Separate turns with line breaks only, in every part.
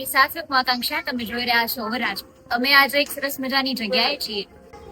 આપની સાથે હું આકાંક્ષા, તમે જોઈ રહ્યા છો અવરાજ. અમે આજે એક સરસ મજાની જગ્યાએ છીએ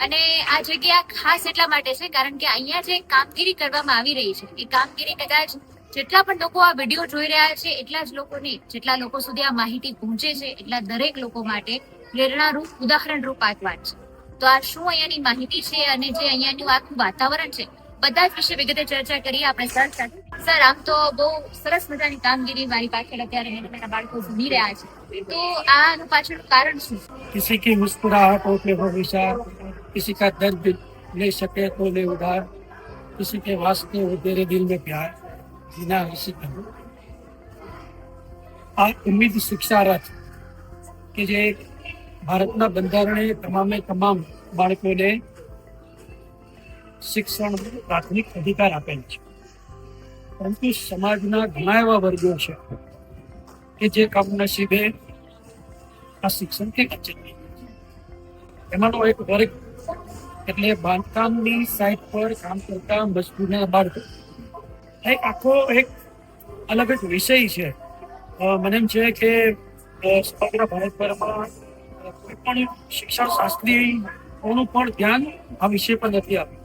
અને આ જગ્યા ખાસ એટલા માટે છે કારણ કે અહીંયા જે કામગીરી કરવામાં આવી રહી છે એ કામગીરી કદાચ જેટલા પણ લોકો આ વિડીયો જોઈ રહ્યા છે એટલા જ લોકોને, જેટલા લોકો સુધી આ માહિતી પહોંચે છે એટલા દરેક લોકો માટે પ્રેરણારૂપ, ઉદાહરણરૂપ આ વાત છે. તો આ શું અહીંયાની માહિતી છે અને જે અહીંયાનું આખું વાતાવરણ છે બધા જ વિશે વિગતે ચર્ચા કરીએ આપણે સર સાથે. સર, આમ તો બહુ સરસ મજાની કામગીરી મારી પાછળ અત્યારે નાના બાળકો સુની રહ્યા છે, તો આનું પાછળનું કારણ શું?
किसी की मुस्कुराहट हो के हो विचार, किसी का दर्द ले सके तो ले उधार, किसी के वास्ते हो तेरे दिल में प्यार, बिना किसी का આ ઉમ્મીદ શિક્ષા રથ કે જે ભારતના બંધારણે તમામ બાળકોને શિક્ષણ પ્રાથમિક અધિકાર આપેલ છે, પરંતુ સમાજના ઘણા એવા વર્ગો છે કે જે કમનસીબે આ શિક્ષણથી વંચિત છે. એમાંનો એક વર્ગ એટલે બાંધકામની સાઇટ પર કામ કરતા મજદૂરના બાળકો. એક આખો એક અલગ જ વિષય છે. મને એમ છે કે સમગ્ર ભારતભરમાં કોઈ પણ શિક્ષણ શાસ્ત્રીઓનું પણ ધ્યાન આ વિષય પર નથી આપ્યું,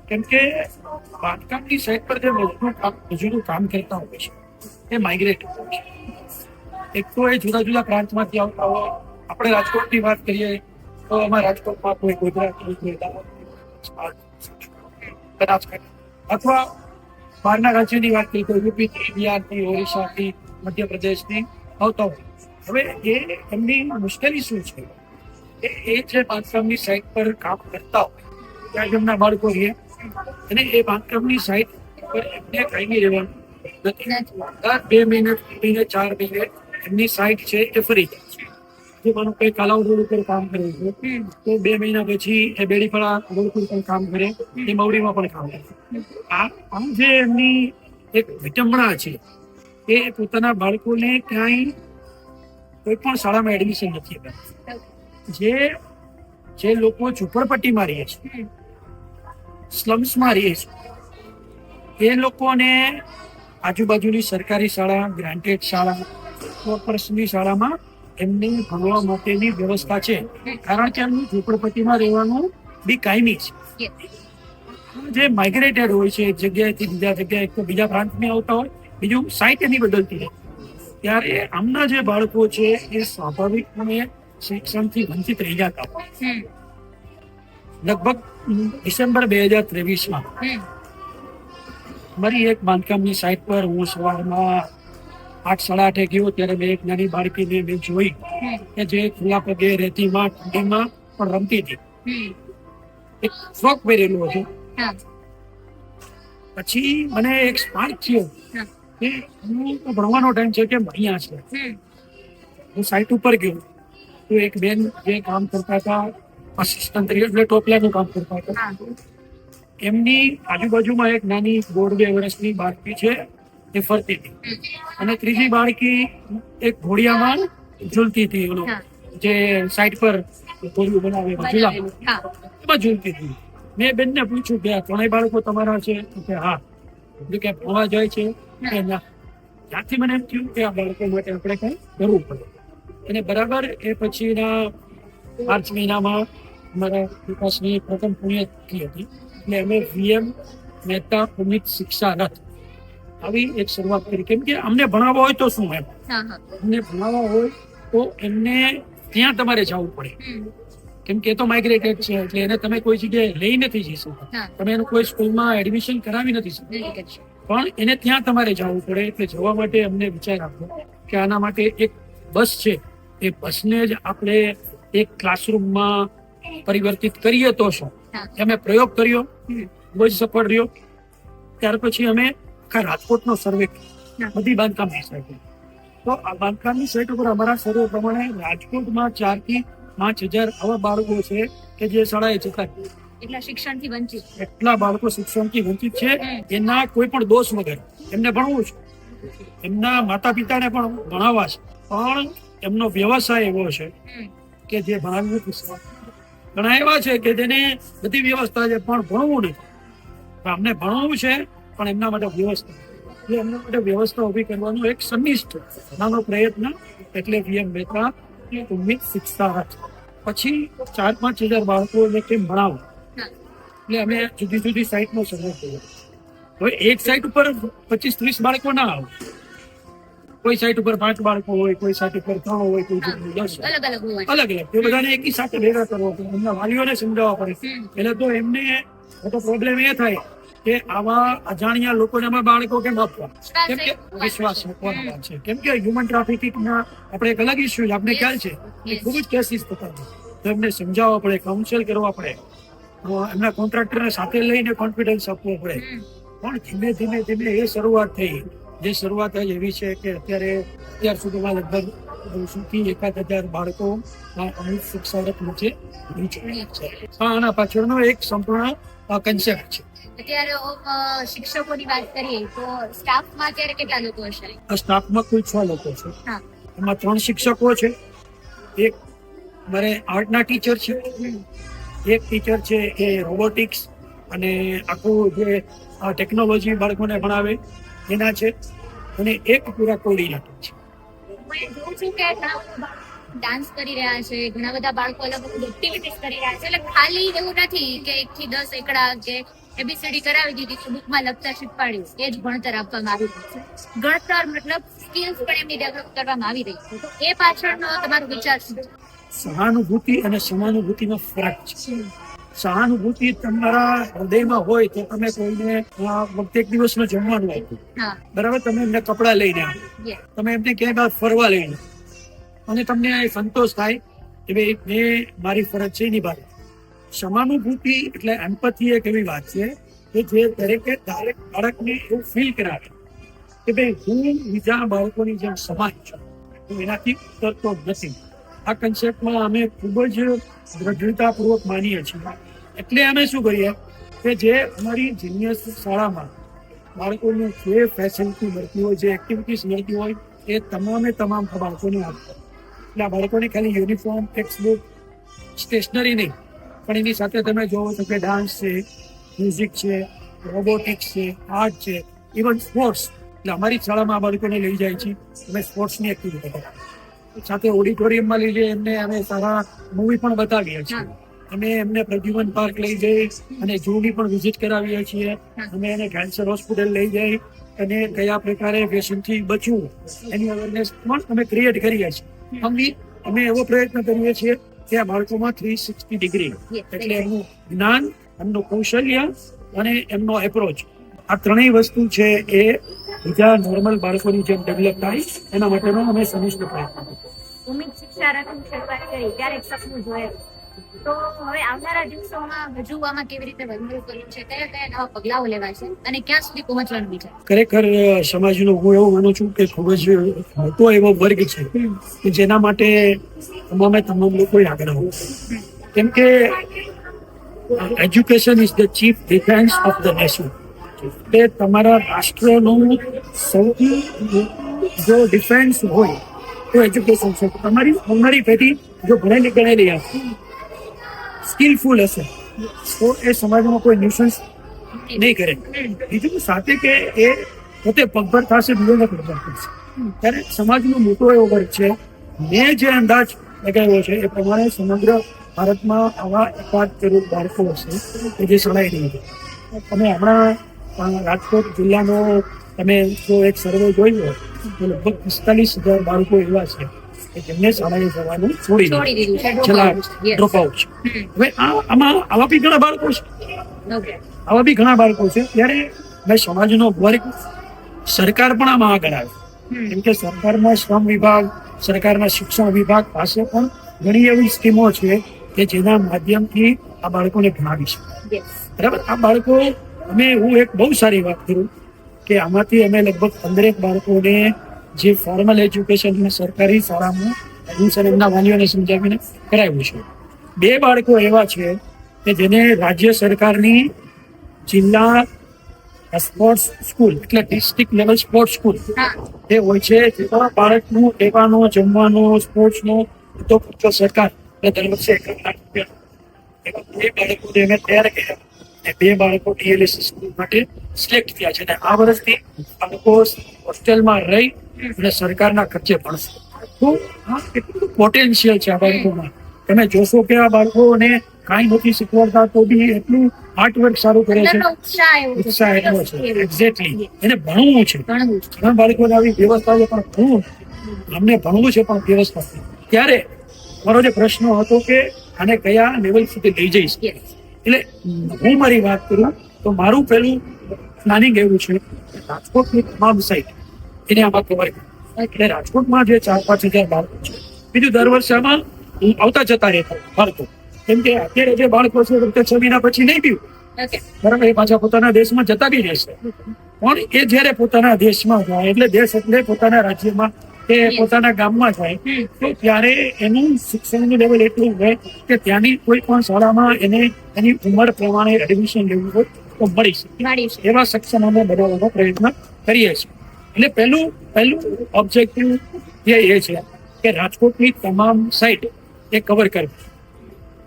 કેમ કે બાંધકામની સાઇટ પર જે મજૂરો કામ કરતા હોય છે એ માઇગ્રેટ હોય છે. એક તો એ જુદા જુદા પ્રાંતમાંથી આવતા હોય. આપણે રાજકોટની વાત કરીએ તો અમારા રાજકોટમાં કોઈ ગુજરાતી, કોઈ બનાસકાંઠા અથવા બહારના રાજ્યની વાત કરીએ તો યુપીથી, બિહારથી, ઓરિસ્સાથી, મધ્યપ્રદેશથી આવતા હોય. હવે એમની મુશ્કેલી શું છે? એ જે બાંધકામની સાઇટ પર કામ કરતા હોય ત્યાં એમના બાળકો રહે અને એ બાંધકામની સાઇટ પર એમને કાયમી રહેવાનું નથી. દર 2 મહિને, 4 મહિને એમની સાઇટ છે એ ફરી જાય છે. જે માનો કોઈ કાલાવ રોડ ઉપર કામ કરે છે તો 2 મહિના પછી એ બેડીપડા રોડ ઉપર પણ કામ કરે, એ મવડીમાં પણ કામ કરે. આ જે એમની એક વિટંબણા છે એ પોતાના બાળકોને ક્યાંય કોઈ પણ શાળામાં એડમિશન નથી કરતા. જે લોકો ઝૂંપડપટ્ટીમાં રહે છે, સ્લમ્સમાં રહે છે, એ લોકોને આજુબાજુની સરકારી શાળા, ગ્રાન્ટેડ શાળા, કોર્પોરેશનની શાળામાં એમને ભણવા માટેની વ્યવસ્થા છે, કારણ કે એમનું ઝૂંપડપટ્ટીમાં રહેવાનું બી કાયમી છે. જે માઇગ્રેટેડ હોય છે એક જગ્યાએથી બીજા જગ્યાએ, એક તો બીજા પ્રાંતમાં આવતા હોય, બીજું સાઇટ એની બદલતી રહે, ત્યારે આમના જે બાળકો છે એ સ્વાભાવિકપણે શિક્ષણથી વંચિત રહી જતા હોય. લગભગ ડિસેમ્બર 2023માં મારી એક બાંધકામની સાઇટ પર હું સવારમાં 8-8:30 ગયો ત્યારે મેં એક નાની બાળકીને મેં જોઈ કે જે ખુલ્લા પગે રેતીમાં, ઠંડીમાં પણ રમતી હતી. એક ફ્રોક પહેરેલું હતું. પછી મને એક સ્પાર્ક થયો કે હું ભણવાનો ટાઈમ છે કે ભણ્યા છે. હું સાઇટ ઉપર ગયો તો એક બેન જે કામ કરતા હતા, આસિસ્ટન્ટ તરીકે, એટલે ટોપલાનું કામ કરતા હતા, એમની આજુબાજુમાં એક નાની 1.5-2 વર્ષની બાળકી છે એ ફરતી હતી અને ત્રીજી બાળકી એક ઘોડિયામાં ઝૂલતી હતી. જે સાઇટ પર ઘોડિયું બનાવે એમાં ઝૂલતી હતી. મેં બેનને પૂછ્યું કે આ 3 બાળકો તમારા છે? કે હા. કે ભણવા જાય છે કે ના? ત્યાંથી મને એમ થયું કે આ બાળકો માટે આપણે કંઈ કરવું પડે. અને બરાબર એ પછીના માર્ચ મહિનામાં મારા વિકાસની પ્રથમ પુણ્યતિથિ હતી એટલે અમે VM મહેતા ઉમ્મીદ શિક્ષા રથ આવી એક શરૂઆત કરી. કેમ કે અમને ભણાવવા હોય તો શું, અમને ભણાવવા હોય તો એમને ત્યાં તમારે જવું પડે, કેમ કે એ તો માઇગ્રેટેડ છે એટલે એને તમે કોઈ જગ્યાએ લઈ નથી જઈ શકતા, તમે એનું કોઈ સ્કૂલમાં એડમિશન કરાવી નથી શકતા, પણ એને ત્યાં તમારે જવું પડે. એટલે જવા માટે અમને વિચાર આવ્યો કે આના માટે એક બસ છે, એ બસને જ આપણે એક ક્લાસરૂમમાં પરિવર્તિત કરીએ તો શું. અમે પ્રયોગ કર્યો, ખૂબ જ સફળ રહ્યો. ત્યાર પછી અમે આખા રાજકોટનો સર્વે કર્યો, બધી બાંધકામની સાઇટ. તો આ બાંધકામની સાઇટ ઉપર અમારા સર્વે પ્રમાણે રાજકોટમાં 4,000 થી 5,000 આવા બાળકો છે કે જે શાળાએ જતા એટલા બાળકો શિક્ષણથી વંચિત છે. એના કોઈ પણ દોષ વગર એમને ભણવું છે, એમના માતા પિતાને પણ ભણાવવા છે, પણ એમનો વ્યવસાય એવો છે કે જે ભણાવવું નથી. ઘણા એવા છે કે જેને બધી વ્યવસ્થા છે પણ ભણવું નથી. અમને ભણવું છે પણ એમના માટે વ્યવસ્થા. એટલે એમના માટે વ્યવસ્થા ઊભી કરવાનો એક સંનિષ્ઠ નાનો પ્રયત્ન, એટલે VM મહેતા ઉમ્મીદ શિક્ષા રથ. પછી 4-5 હજાર બાળકોને કેમ ભણાવો, એટલે અમે જુદી જુદી સાઇટનો સર્વે કર્યો. હવે એક સાઇટ ઉપર 25-30 બાળકો ના આવે, કોઈ સાઇટ ઉપર 5 બાળકો હોય, કોઈ સાઇટ ઉપર 3 હોય, કોઈ 10 હોય.
અલગ અલગ હોવા જોઈએ.
અલગ અલગ તે બધાને એકી સાથે ભેગા કરવા પડે, એમના વાલીઓને સમજાવવા પડે. એટલે તો એમને મોટો પ્રોબ્લેમ એ થાય કે આવા અજાણ્યા લોકોને આમાં બાળકો કેમ આપવા, કેમ કે વિશ્વાસ મૂકવાનો વાત છે. કેમ કે હ્યુમન ટ્રાફિકિંગના આપણે એક અલગ ઇસ્યુ આપણે ખ્યાલ છે કે ખૂબ જ કેસીસ થતા છે. તો એમને સમજાવવા પડે, કાઉન્સેલ કરવા પડે, એમના કોન્ટ્રાક્ટરને સાથે લઈને કોન્ફિડન્સ આપવો પડે. પણ ધીમે ધીમે ધીમે એ શરૂઆત થઈ, જે શરૂઆત જ એવી છે કે અત્યાર સુધીમાં લગભગ 1,000 બાળકો અમૃત શિક્ષા રથ નીચે છે. આના પાછળનો એક સંપૂર્ણ કન્સેપ્ટ છે.
અત્યારે શિક્ષકોની વાત કરીએ તો સ્ટાફમાં અત્યારે કેટલા લોકો હશે?
આ સ્ટાફમાં કુલ 6 લોકો છે.
હા.
એમાં 3 શિક્ષકો છે, એક મારે આર્ટના ટીચર છે, એક ટીચર છે એ રોબોટિક્સ અને આખું જે ટેકનોલોજી બાળકોને ભણાવે એના છે, અને એક પૂરા કોર્ડિનેટર છે.
હું જોઉં છું કે ઘણા બધા ડાન્સ કરી રહ્યા છે, ઘણા બધા બાળકો અલગ અલગ એક્ટિવિટીઝ કરી રહ્યા છે. એટલે ખાલી એવું નથી કે 1 થી 10 એકડા કે ABCD કરાવી દીધી તો બુકમાં લખતા શીખવાડ્યું, એ જ ભણતર આપવામાં આવી રહ્યું છે. ગણતર મતલબ સ્કિલ્સ પણ એમની ડેવલપ કરવામાં આવી રહી છે. તો એ પાછળનો તમારો વિચાર શું છે?
સહાનુભૂતિ અને સમાનુભૂતિનો ફરક છે. સહાનુભૂતિ તમારા હૃદયમાં હોય તો તમે કોઈને વખતે એક દિવસનો જમવાનું આપ્યું,
હા,
બરાબર, તમે એમને કપડાં લઈને આવો,
yes.
તમે એમને ક્યાંય બહાર ફરવા લઈને, અને તમને સંતોષ થાય કે ભાઈ મેં મારી ફરજ છે નિભાવી. સમાનુભૂતિ એટલે એમ્પથી એક એવી વાત છે કે જે દરેક બાળકને એવું ફીલ કરાવે કે ભાઈ હું બીજા બાળકોની જેમ સમાન છું, હું એનાથી ઉતરતો નથી. આ કન્સેપ્ટમાં અમે ખૂબ જ દ્રઢતાપૂર્વક માનીએ છીએ. એટલે અમે શું કરીએ કે જે અમારી જીનિયસ શાળામાં બાળકોને જે ફેસિલિટી મળતી હોય, જે એક્ટિવિટીઝ મળતી હોય, એ તમામ બાળકોને આપતા. એટલે આ બાળકોને ખાલી યુનિફોર્મ, ટેક્સ્ટબુક, સ્ટેશનરી નહીં, પણ એની સાથે તમે જોવો તો કે ડાન્સ છે, મ્યુઝિક છે, રોબોટિક્સ છે, આર્ટ છે, ઇવન સ્પોર્ટ્સ. એટલે અમારી શાળામાં આ બાળકોને લઈ જાય છે, અમે સ્પોર્ટ્સની એક્ટિવિટી કરાવીએ. સાથે ઓડિટોરિયમમાં લઈ જઈએ, એમને અમે સારા મૂવી પણ બતાવીએ છીએ. અમે એમને પ્રદ્યુમન પાર્ક લઈ જઈ અને ઝૂની પણ વિઝિટ કરાવીએ છીએ. અમે એને કેન્સર હોસ્પિટલ લઈ જઈ અને કયા પ્રકારે વ્યસનથી બચવું એની અવેરનેસ પણ અમે ક્રિએટ કરીએ છીએ. અમે એવો પ્રયત્ન કરીએ છીએ કે આ બાળકોમાં 360 ડિગ્રી, એટલે એમનું જ્ઞાન, એમનું કૌશલ્ય અને એમનો એપ્રોચ, આ ત્રણેય વસ્તુ છે એ બીજા નોર્મલ બાળકોની જેમ ડેવલપ થાય એના માટેનો અમે સનિષ્ઠ પ્રયત્ન કરીએ.
ઉમ્મીદ શિક્ષા રથની શરૂઆત કરી ત્યારે એક સપનું જોયેલું, તો હવે આવનારા દિવસોમાં હજુ આમાં કેવી રીતે વધારો કરવું છે, કયા કયા નવા પગલાઓ લેવા છે અને ક્યાં સુધી પહોંચવાનું વિચાર?
ખરેખર સમાજનો હું એવું માનું છું કે ખૂબ જ મોટો એવો વર્ગ છે કે જેના માટે તમામ લોકોએ આગળ આવવું, કેમ કે education is the chief defence of the nation. તે તમારા રાષ્ટ્રનું સૌથી જો ડિફેન્સ હોય તો એજ્યુકેશન છે. તમારી આવનારી પેઢી જો ભણેલી ગણેલી હશે, સ્કિલફુલ હશે, તો એ સમાજમાં કોઈ ન્યુસન્સ નહીં કરે. બીજું સાથે કે એ પોતે પગભર થશે, બીજોને પગભર કરશે. ત્યારે સમાજનો મોટો એવો વર્ગ છે. મેં જે અંદાજ લગાવ્યો છે એ પ્રમાણે સમગ્ર ભારતમાં આવા 1 કરોડ બાળકો હશે કે જે શાળાએ નહીં જાય. તમે હમણાં રાજકોટ જિલ્લાનો તમે જો એક સર્વે જોયો તો લગભગ 45,000 બાળકો એવા છે કે જેમને શાળાએ જવાનું છોડી દીધું છે, છેલ્લા ડ્રોપ આઉટ છે. હવે આવા બી ઘણા બાળકો છે. ત્યારે મેં સમાજનો વર્ગ, સરકાર પણ આમાં આગળ આવે, કેમ કે સરકારના શ્રમ વિભાગ, સરકારના શિક્ષણ વિભાગ પાસે પણ ઘણી એવી સ્કીમો છે કે જેના માધ્યમથી આ બાળકોને ભણાવી શકે. બરાબર, આ બાળકો હું એક બહુ સારી વાત કરું કે આમાંથી અમે લગભગ 15 બાળકોને જે ફોર્મલ એજ્યુકેશન સરકારી શાળામાં એડમિશન એમના વાલીઓને સમજાવીને કરાવ્યું છે. 2 બાળકો એવા છે કે જેને રાજ્ય સરકારની જિલ્લા સ્પોર્ટ્સ સ્કૂલ એટલે ડિસ્ટ્રિક્ટ લેવલ સ્પોર્ટ્સ સ્કૂલ એ હોય છે. જેમાં બાળકનું રહેવાનો, જમવાનો, સ્પોર્ટ્સનો બધો ખર્ચો સરકાર દર વર્ષે 1 લાખ રૂપિયા. એવા 2 બાળકોને અમે તૈયાર કર્યા અને 2 બાળકો ડીએલએસ સ્કૂલ માટે સિલેક્ટ થયા છે. અને આ વર્ષથી બાળકો હોસ્ટેલમાં રહી અને સરકારના ખર્ચે ભણશે. તો આ કેટલું પોટેન્શિયલ છે આ બાળકોમાં. તમે જોશો કે આ બાળકોને કાંઈ નથી શીખવાડતા તો બી એટલું હાર્ડવર્ક સારું કરે છે.
અંદરનો ઉત્સાહ એવો છે.
ઉત્સાહ એટલો છે. એક્ઝેક્ટલી એને ભણવું છે.
ઘણું છે.
ઘણા બાળકોને આવી વ્યવસ્થા છે પણ અમને ભણવું છે પણ વ્યવસ્થા નથી. ત્યારે મારો જે પ્રશ્ન હતો કે આને કયા લેવલ સુધી લઈ જઈશ,
Yes.
એટલે હું મારી વાત કરું તો મારું પહેલું પ્લાનિંગ એવું છે કે રાજકોટની તમામ સાઇટ એને આમાં કવર કરું. એટલે રાજકોટમાં જે 4-5 હજાર બાળકો છે, બીજું દર વર્ષે આમાં આવતા જતા રહેતા બાળકો, કેમ કે અત્યારે જે બાળકો છે વખતે 6 મહિના પછી નહીં પીવું
Okay.
બરાબર, એ પાછા પોતાના દેશમાં જતા બી રહેશે. પણ એ જ્યારે પોતાના દેશમાં જાય એટલે દેશ એટલે પોતાના રાજ્યમાં કે પોતાના ગામમાં જાય તો ત્યારે એનું શિક્ષણનું લેવલ એટલું હોય કે ત્યાંની કોઈ પણ શાળામાં એને એની ઉંમર પ્રમાણે એડમિશન લેવું હોય તો મળી શકે.
મળી છે.
એવા સક્ષમ અમે બનાવવાનો પ્રયત્ન કરીએ છીએ. એટલે પહેલું ઓબ્જેક્ટિવ એ છે કે રાજકોટની તમામ સાઇટ એ કવર કરવી.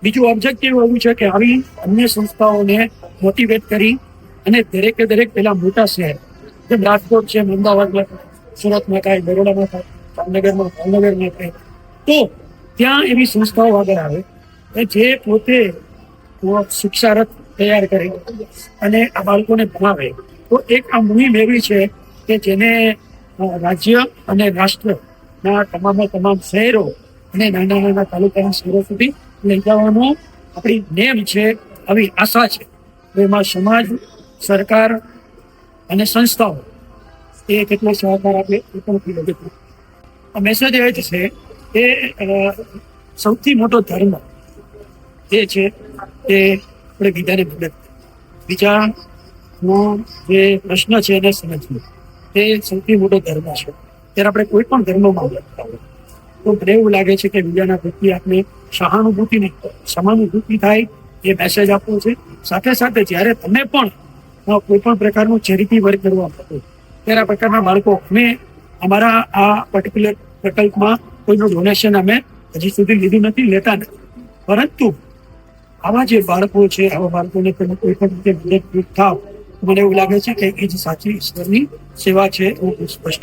બીજું ઓબ્જેક્ટિવ એવું છે કે આવી અન્ય સંસ્થાઓને મોટિવેટ કરી અને દરેક પેલા મોટા શહેર જેમ રાજકોટ છે, અમદાવાદમાં, સુરતમાં થાય, બરોડામાં થાય, ભાવનગરમાં થાય, તો ત્યાં એવી સંસ્થાઓ આગળ આવે કે જે પોતે શિક્ષારત તૈયાર કરે અને આ બાળકોને ભણાવે. તો એક આ મુહિમ એવી છે કે જેને રાજ્ય અને રાષ્ટ્રના તમામ શહેરો અને નાના તાલુકાના શહેરો સુધી લઈ જવાનો આપણી નેમ છે, આવી આશા છે. એમાં સમાજ, સરકાર અને સંસ્થાઓ એ કેટલો સહકાર આપે એ પણ ખૂબ અગત્યનું. મેસેજ એ જ છે કે સૌથી મોટો ધર્મ એ છે કે આપણે બીજાને મદદ કરીએ. બીજાનો જે પ્રશ્ન છે એને સમજવું એ સૌથી મોટો ધર્મ છે. ત્યારે આપણે કોઈ પણ ધર્મમાં લખતા હોય તો મને એવું લાગે છે કે બીજાના પ્રત્યે આપણે સહાનુભૂતિ નહીં, સમાનુભૂતિ થાય એ મેસેજ આપવો છે. સાથે સાથે જ્યારે તમે પણ કોઈ પણ પ્રકારનું ચેરિટી વર્ક કરવા માંગો ત્યારે આ પ્રકારના બાળકો, અમે અમારા આ પર્ટિક્યુલર પ્રકલ્પમાં કોઈનું ડોનેશન અમે હજી સુધી લીધું નથી, લેતા નથી, પરંતુ આવા જે બાળકો છે આવા બાળકોને તમે કોઈ પણ રીતે મદદરૂપ થાવ મને એવું લાગે છે કે એ જ સાચી ઈશ્વરની સેવા છે એવું સ્પષ્ટ.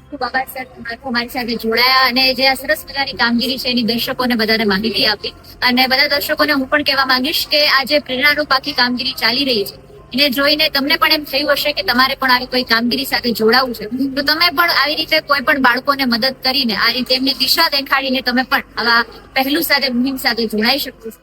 ખૂબ આભાર સર, અમારી સાથે જોડાયા અને જે આ સરસ મજાની કામગીરી છે એની દર્શકોને બધાને માહિતી આપી. અને બધા દર્શકોને હું પણ કહેવા માંગીશ કે આ જે પ્રેરણારૂપ આખી કામગીરી ચાલી રહી છે એને જોઈને તમને પણ એમ થયું હશે કે તમારે પણ આવી કોઈ કામગીરી સાથે જોડાવું છે તો તમે પણ આવી રીતે કોઈ પણ બાળકોને મદદ કરીને આ રીતે એમની દિશા દેખાડીને તમે પણ આવા પહેલું સાથે મુહિમ સાથે જોડાઈ શકો છો.